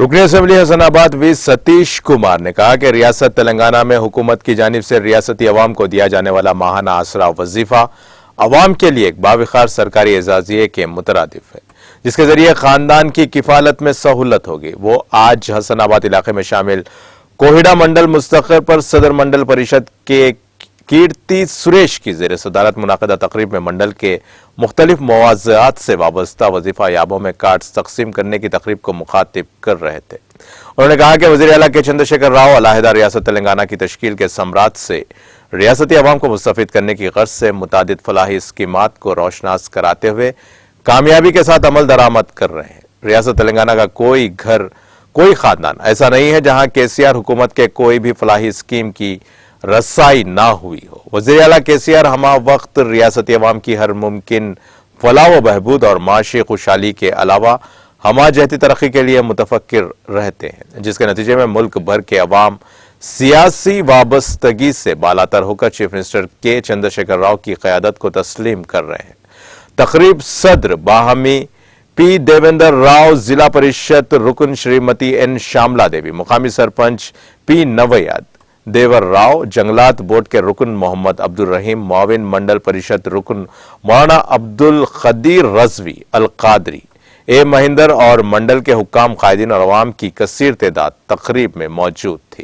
رکن اسمبلی حسن آباد وی ستیش کمار نے کہا کہ ریاست تلنگانہ میں حکومت کی جانب سے ریاستی عوام کو دیا جانے والا ماہانہ آسرا وظیفہ عوام کے لیے ایک باوقار سرکاری اعزازیے کے مترادف ہے، جس کے ذریعے خاندان کی کفالت میں سہولت ہوگی۔ وہ آج حسن آباد علاقے میں شامل کوہیڈا منڈل مستقر پر صدر منڈل پریشد کے کیرتی سریش کی زیر صدارت منعقدہ تقریب میں منڈل کے مختلف مواضعات سے وابستہ وظیفہ یابوں میں کارڈز تقسیم کرنے کی تقریب کو مخاطب کر رہے تھے۔ انہوں نے کہا کہ وزیر اعلیٰ کے چندر شیکھر راؤ علیحدہ ریاست تلنگانہ کی تشکیل کے ثمرات سے ریاستی عوام کو مستفید کرنے کی غرض سے متعدد فلاحی اسکیمات کو روشناس کراتے ہوئے کامیابی کے ساتھ عمل درآمد کر رہے ہیں۔ ریاست تلنگانہ کا کوئی گھر، کوئی خاندان ایسا نہیں ہے جہاں KCR حکومت کے کوئی بھی فلاحی اسکیم کی رسائی نہ ہوئی ہو۔ وزیر اعلیٰ KCR ہمہ وقت ریاستی عوام کی ہر ممکن فلاح و بہبود اور معاشی خوشحالی کے علاوہ ہمہ جہتی ترقی کے لیے متفکر رہتے ہیں، جس کے نتیجے میں ملک بھر کے عوام سیاسی وابستگی سے بالاتر ہو کر چیف منسٹر کے چندر شیکھر راؤ کی قیادت کو تسلیم کر رہے ہیں۔ تقریب صدر باہمی پی دیویندر راؤ، ضلع پریشد رکن شریمتی این شاملہ دیوی، مقامی سرپنچ پی نویاد دیور راؤ، جنگلات بورڈ کے رکن محمد عبدالرحیم، معاون منڈل پریشد رکن مولانا عبدالقدیر رضوی القادری، اے مہندر اور منڈل کے حکام، قائدین اور عوام کی کثیر تعداد تقریب میں موجود تھی۔